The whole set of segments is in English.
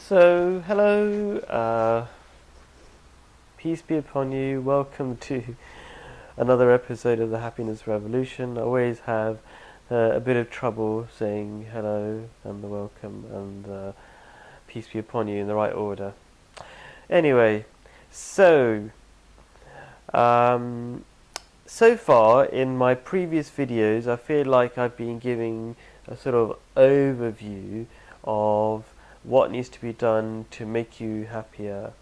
So, hello, peace be upon you. Welcome to another episode of the Happiness Revolution. I always have a bit of trouble saying hello and the welcome and peace be upon you in the right order. Anyway, so so far in my previous videos, I feel like I've been giving a sort of overview of what needs to be done to make you happier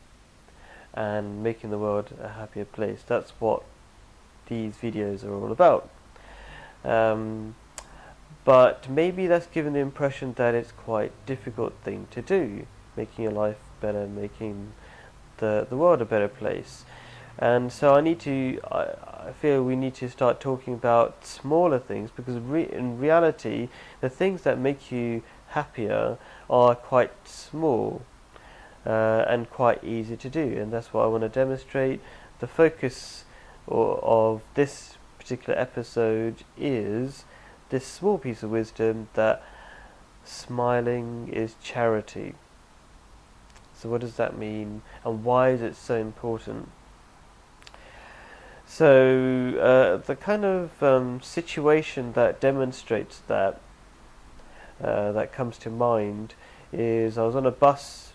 and making the world a happier place. That's what these videos are all about. But maybe that's given the impression that it's quite a difficult thing to do, making your life better, making the world a better place. And so I feel we need to start talking about smaller things, because in reality, the things that make you happier are quite small and quite easy to do, and that's what I want to demonstrate. The focus of this particular episode is this small piece of wisdom that smiling is charity. So what does that mean, and why is it so important? So the kind of situation that demonstrates that comes to mind is I was on a bus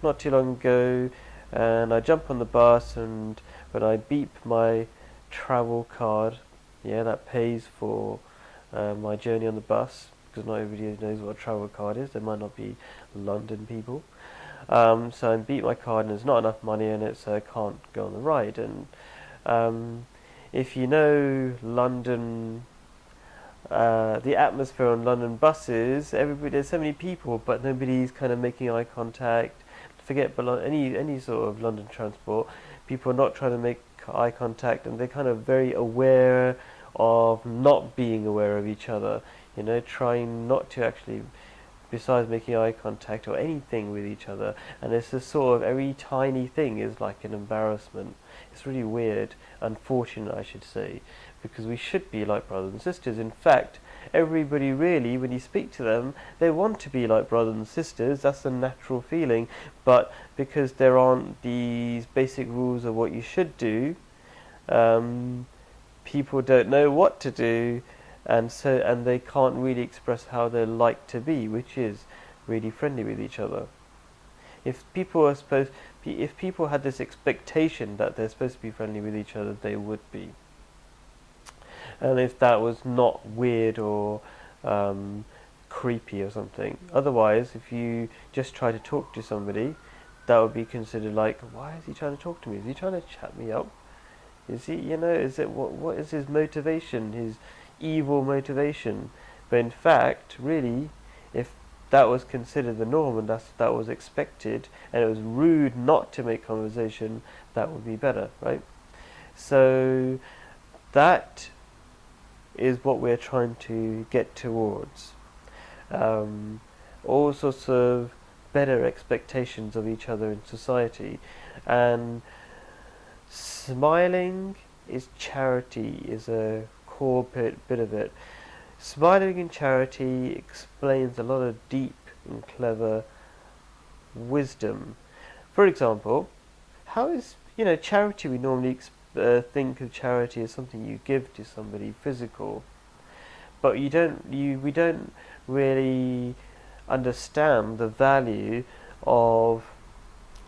not too long ago, and I jump on the bus, and when I beep my travel card, that pays for my journey on the bus, because not everybody knows what a travel card is. There might not be London people. So I beep my card, and there's not enough money in it, so I can't go on the ride. And if you know London, the atmosphere on London buses, there's so many people, but nobody's kind of making eye contact. Forget any sort of London transport. People are not trying to make eye contact, and they're kind of very aware of not being aware of each other. Trying not to actually, besides making eye contact or anything with each other. And it's a sort of every tiny thing is like an embarrassment. It's really weird, unfortunate I should say, because we should be like brothers and sisters. In fact, everybody really, when you speak to them, they want to be like brothers and sisters. That's a natural feeling. But because there aren't these basic rules of what you should do, people don't know what to do, and they can't really express how they like to be, which is really friendly with each other. If people had this expectation that they're supposed to be friendly with each other, they would be. And if that was not weird or creepy or something. Otherwise, if you just try to talk to somebody, that would be considered like, why is he trying to talk to me? Is he trying to chat me up? Is he, what is his motivation, his evil motivation? But in fact, really, if that was considered the norm, and that was expected, and it was rude not to make conversation, that would be better, right? So that is what we're trying to get towards. All sorts of better expectations of each other in society, and smiling is charity, is a core bit of it. Smiling in charity explains a lot of deep and clever wisdom. For example, how is charity? We normally think of charity as something you give to somebody physical, but we don't really understand the value of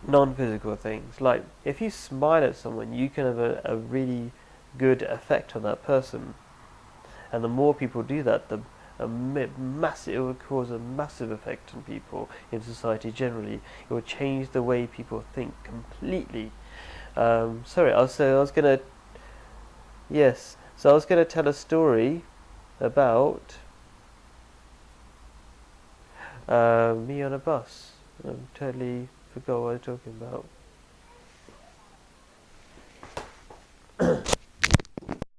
non-physical things. Like if you smile at someone, you can have a really good effect on that person, and the more people do that, it will cause a massive effect on people in society generally. It will change the way people think completely. I was gonna tell a story about me on a bus. I totally forgot what I was talking about.